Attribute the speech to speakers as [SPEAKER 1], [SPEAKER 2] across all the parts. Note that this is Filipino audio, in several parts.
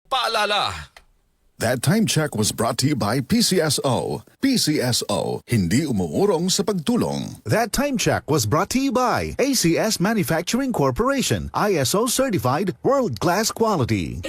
[SPEAKER 1] Paalala!
[SPEAKER 2] That time check was brought to you by PCSO. PCSO, hindi umuurong sa pagtulong.
[SPEAKER 3] That time check was brought to you by ACS Manufacturing Corporation, ISO certified world-class quality.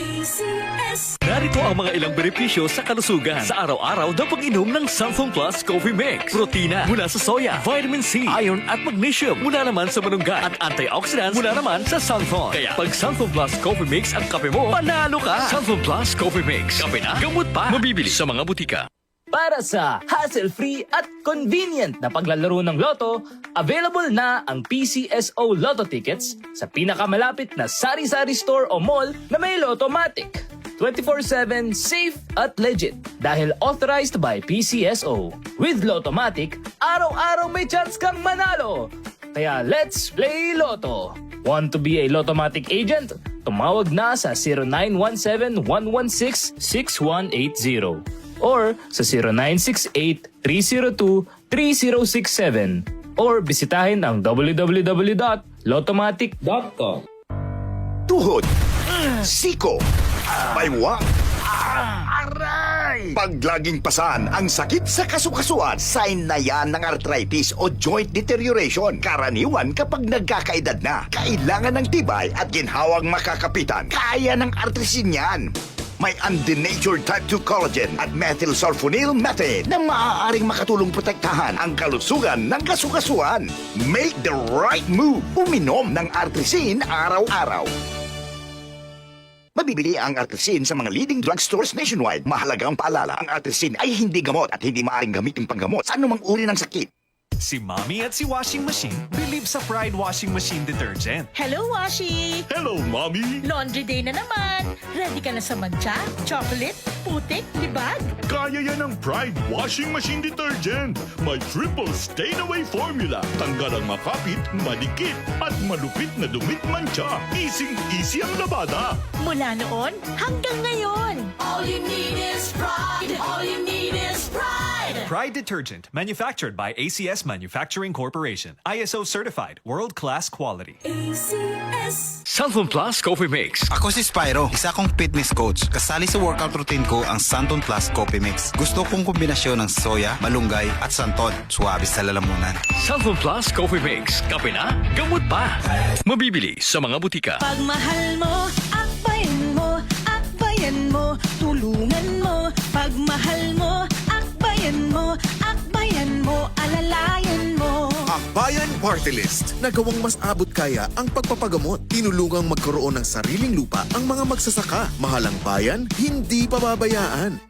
[SPEAKER 4] Narito ang mga ilang benepisyo sa kalusugan sa araw-araw na pag-inom ng Sunflower Plus Coffee Mix. Protina mula sa soya, vitamin C, iron at magnesium mula naman sa malunggay at antioxidants mula naman sa sunflower. Kaya pag Sunflower Plus Coffee Mix ang kape mo, panalo ka! Sunflower Plus Coffee Mix. Kape na, gamot pa. Mabibili sa mga butika.
[SPEAKER 5] Para sa hassle-free at convenient na paglalaro ng loto, available na ang PCSO Lotto tickets sa pinakamalapit na sari-sari store o mall na may Lottomatic. 24/7 safe at legit dahil authorized by PCSO. With Lottomatic, araw-araw may chance kang manalo. Kaya let's play Lotto. Want to be a Lottomatic agent? Tumawag na sa 0917-116-6180 or sa 0968-302-3067 or bisitahin ang www.lottomatic.com.
[SPEAKER 6] Tuhod, siko, baywa, aray! Pag laging pasan ang sakit sa kasukasuan, sign na yan ng arthritis o joint deterioration. Karaniwan kapag nagkakaedad na, kailangan ng tibay at ginhawang makakapitan. Kaya ng artrisin yan. May undenatured type 2 collagen at methylsulfonyl methane na maaaring makatulong protektahan ang kalusugan ng kasukasuan. Make the right move. Uminom ng artrisin araw-araw. Mabibili ang artrisin sa mga leading drugstores nationwide. Mahalagang paalala, ang artrisin ay hindi gamot at hindi maaaring gamitin panggamot sa anumang uri ng sakit.
[SPEAKER 7] Si Mommy at si Washing Machine believe sa Pride Washing Machine Detergent.
[SPEAKER 8] Hello, Washi!
[SPEAKER 7] Hello, Mommy!
[SPEAKER 8] Laundry day na naman. Ready ka na sa mancha, chocolate, putik, libag?
[SPEAKER 9] Kaya yan ang Pride Washing Machine Detergent. May triple stain-away formula. Tanggal ang makapit, madikit, at malupit na dumit mancha. Easy ang labada.
[SPEAKER 8] Mula noon hanggang ngayon.
[SPEAKER 10] All you need is pride. All you need is pride.
[SPEAKER 7] Pride Detergent, manufactured by ACS Manufacturing Corporation. ISO certified, world-class quality.
[SPEAKER 10] ACS.
[SPEAKER 4] Sunflower Plus Coffee Mix.
[SPEAKER 11] Ako si Spyro, isa kong fitness coach. Kasali sa workout routine ko ang Santon Plus Coffee Mix. Gusto kong kombinasyon ng soya, malunggay at santon. Suwabe sa lalamunan.
[SPEAKER 4] Sunflower Plus Coffee Mix. Kape na, gamot pa. Mabibili sa mga butika.
[SPEAKER 8] Pagmahal mo, akbayan mo, akbayan mo, tulungan mo. Pagmahal mo, akbayan mo, akbayan mo, alalayan mo.
[SPEAKER 3] Akbayan Party List. Nagawang mas abot kaya ang pagpapagamot. Tinulungang magkaroon ng sariling lupa ang mga magsasaka. Mahalang bayan, hindi pababayaan.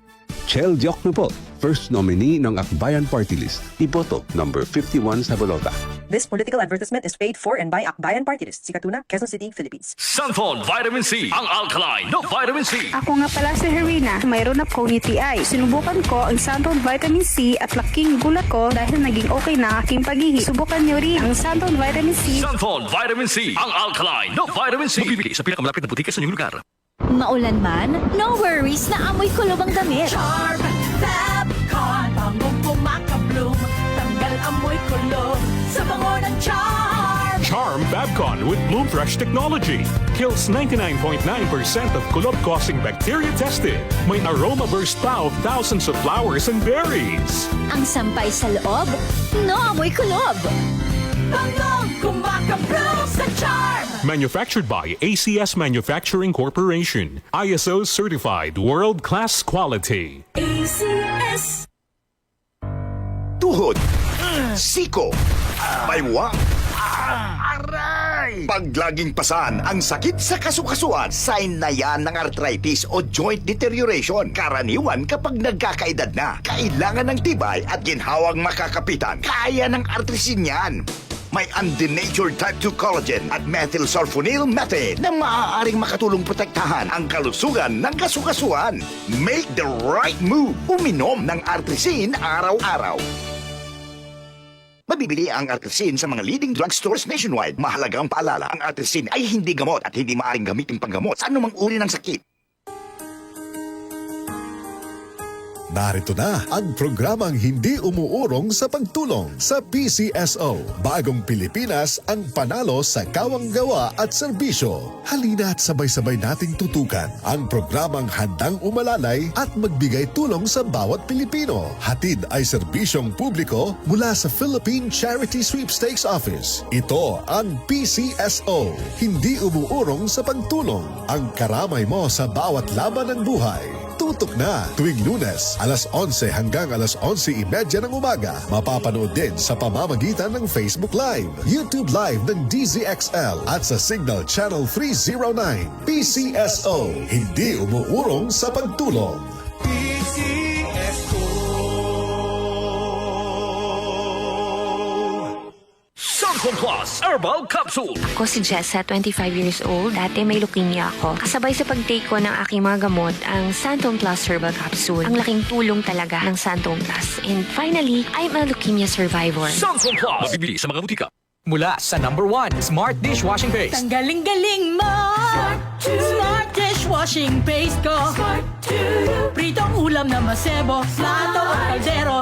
[SPEAKER 12] Chel Diokno po, first nominee ng Akbayan Party List. Iboto, number 51 sa bolota.
[SPEAKER 13] This political advertisement is paid for and by Akbayan Party List, Sikatuna, Quezon City, Philippines.
[SPEAKER 4] Sunflower Vitamin C, ang alkaline no vitamin C.
[SPEAKER 14] Ako nga pala si Herina, mayroon na akong UTI. Sinubukan ko ang Sunflower Vitamin C at laking gulat ko dahil naging okay na aking paghihi. Subukan niyo rin ang Sunflower Vitamin C.
[SPEAKER 4] Sunflower Vitamin C, ang alkaline no vitamin C. Mabibili sa pinakamalapit na butika sa inyong lugar.
[SPEAKER 10] Maulan man, no worries na amoy kulob ang damit.
[SPEAKER 8] Charm, Fabcon, bangong pumakabloom. Tanggal amoy kulob sa bango ng Charm.
[SPEAKER 9] Charm Babcon with Bloom Fresh technology. Kills 99.9% of kulob-causing bacteria tested. May aroma burst pa of thousands of flowers and berries.
[SPEAKER 10] Ang sampay sa loob, no amoy kulob.
[SPEAKER 8] Bangong kumakabloom sa Charm.
[SPEAKER 9] Manufactured by ACS Manufacturing Corporation. ISO certified world-class quality.
[SPEAKER 10] ACS.
[SPEAKER 6] Tuhod, siko, baywa, aray! Pag laging pasan ang sakit sa kasukasuan, sign na yan ng arthritis o joint deterioration. Karaniwan kapag nagkakaedad na, kailangan ng tibay at ginhawang makakapitan. Kaya ng artrisin yan. May undenatured type 2 collagen at methylsulfonyl methane na maaaring makatulong protektahan ang kalusugan ng kasukasuan. Make the right move. Uminom ng artrisin araw-araw. Mabibili ang artrisin sa mga leading drugstores nationwide. Mahalagang paalala, ang artrisin ay hindi gamot at hindi maaaring gamitin panggamot sa anumang uri ng sakit.
[SPEAKER 2] Narito na ang programang hindi umuurong sa pagtulong sa PCSO. Bagong Pilipinas ang panalo sa kawang-gawa at serbisyo. Halina at sabay-sabay nating tutukan ang programang handang umalalay at magbigay tulong sa bawat Pilipino. Hatid ay serbisyong publiko mula sa Philippine Charity Sweepstakes Office. Ito ang PCSO. Hindi umuurong sa pagtulong. Ang karamay mo sa bawat laban ng buhay. Tutok na tuwing Lunes, alas 11 hanggang alas 11:30 ng umaga. Mapapanood din sa pamamagitan ng Facebook Live, YouTube Live ng DZXL at sa Signal Channel 309. PCSO, hindi umuurong sa pagtulong.
[SPEAKER 4] Santon Plus Herbal Capsule.
[SPEAKER 1] Ako si Jessa, 25 years old. Dati may leukemia ako. Kasabay sa pag-take ko ng aking mga gamot, ang Santon Plus Herbal Capsule. Ang laking tulong talaga ng Santon Plus. And finally, I'm a leukemia survivor.
[SPEAKER 4] Santon Plus. Mabibili sa mga butika.
[SPEAKER 5] Mula sa #1 Smart Dishwashing Paste.
[SPEAKER 8] Ang galing-galing mo! Smart dishwashing paste ko. Pritong ulam na masebo, plato at kaldero.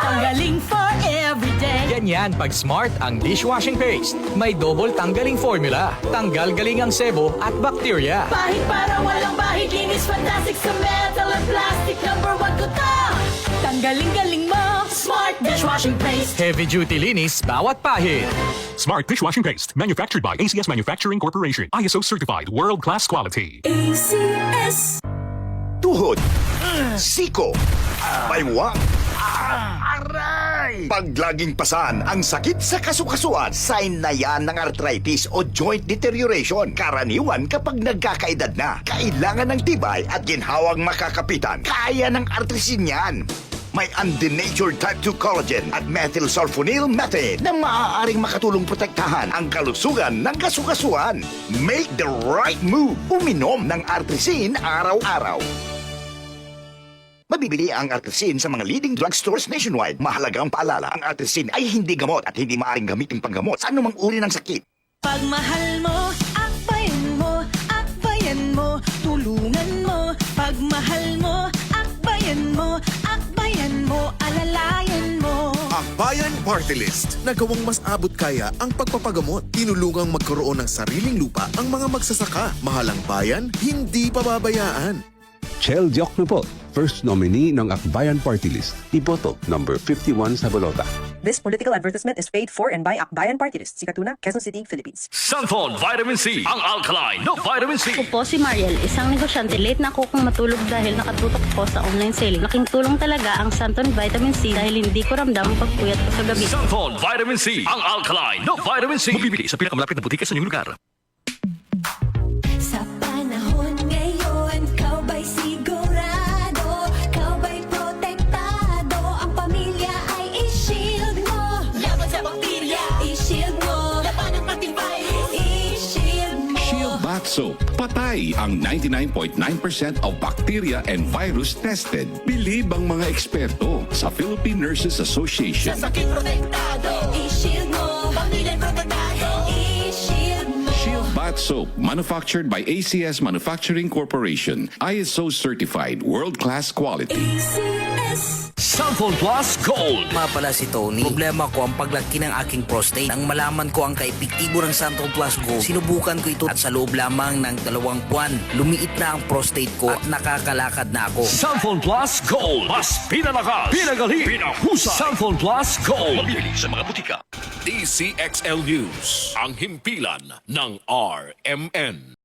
[SPEAKER 8] Tanggaling for everyday.
[SPEAKER 5] Ganyan pag Smart ang dishwashing paste. May double tanggaling formula. Tanggal galing ang sebo at bakterya.
[SPEAKER 8] Bahid para walang bahid, linis fantastic sa metal at plastic. #1 ko to! Tanggaling-galing mo! Smart dishwashing paste.
[SPEAKER 5] Heavy duty linis bawat pahid.
[SPEAKER 7] Smart Dishwashing Paste, manufactured by ACS Manufacturing Corporation. ISO certified, world-class quality.
[SPEAKER 8] ACS.
[SPEAKER 6] Tuhod, siko, baywang, aray! Pag laging pasan ang sakit sa kasukasuan, sign na yan ng arthritis o joint deterioration. Karaniwan kapag nagkakaedad na, kailangan ng tibay at ginhawang makakapitan. Kaya ng artrisin yan. May undenatured type 2 collagen at methylsulfonyl methane na maaaring makatulong protektahan ang kalusugan ng kasukasuan. Make the right move. Uminom ng Artrisin araw-araw. Mabibili ang Artrisin sa mga leading drugstores nationwide. Mahalagang paalala, ang Artrisin ay hindi gamot at hindi maaaring gamitin panggamot sa anumang uri ng sakit.
[SPEAKER 8] Pagmahal mo, akbayan mo, akbayan mo, tulungan mo. Pagmahal mo, akbayan mo, akbayan mo, alalayan mo.
[SPEAKER 3] Akbayan Party List. Nagawang mas abot kaya ang pagpapagamot. Tinulungang magkaroon ng sariling lupa ang mga magsasaka. Mahalang bayan, hindi pababayaan.
[SPEAKER 12] Chel Diokno po, first nominee ng Akbayan Party List. Iboto, number 51 sa bolota.
[SPEAKER 13] This political advertisement is paid for and by Akbayan Party List, Sikatuna, Quezon City, Philippines.
[SPEAKER 4] Santon Vitamin C. Ang alkaline na vitamin C.
[SPEAKER 14] Ako po si Mariel, isang negosyante. Late na ako kung matulog dahil nakatutok po sa online selling. Laking tulong talaga ang Santon Vitamin C dahil hindi ko ramdam ang pagpuyat ko sa gabi.
[SPEAKER 4] Santon Vitamin C. Ang alkaline na vitamin C. Mabibili sa pinakamalapit na butika sa inyong lugar.
[SPEAKER 8] Sa panahon ngayon, kau ba'y sigurado? Kau ba'y protektado? Ang pamilya ay i-shield mo. Laban sa bakterya, i-shield mo. Laban ng matibay, i-shield mo.
[SPEAKER 9] Shield Bath Soap. Patay ang 99.9% of bacteria and virus tested. Bilib ang mga eksperto sa Philippine Nurses Association.
[SPEAKER 8] Sa sakit protektado, i-shield mo. Pamilya protektado, i-shield mo.
[SPEAKER 9] Shield Bath Soap, manufactured by ACS Manufacturing Corporation. ISO certified, world-class quality.
[SPEAKER 8] ACS.
[SPEAKER 4] Santon Plus Gold.
[SPEAKER 15] Nga pala si Tony. Problema ko ang paglaki ng aking prostate. Nang malaman ko ang kaepektibo ng Santon Plus Gold, sinubukan ko ito at sa loob lamang ng 2 buwan, lumiit na ang prostate ko at nakakalakad na ako.
[SPEAKER 4] Santon Plus Gold. Mas pinalakas, pinagaling, pinahusa. Santon Plus Gold. Mabibili sa mga butika.
[SPEAKER 16] DCXL News. Ang himpilan ng RMN.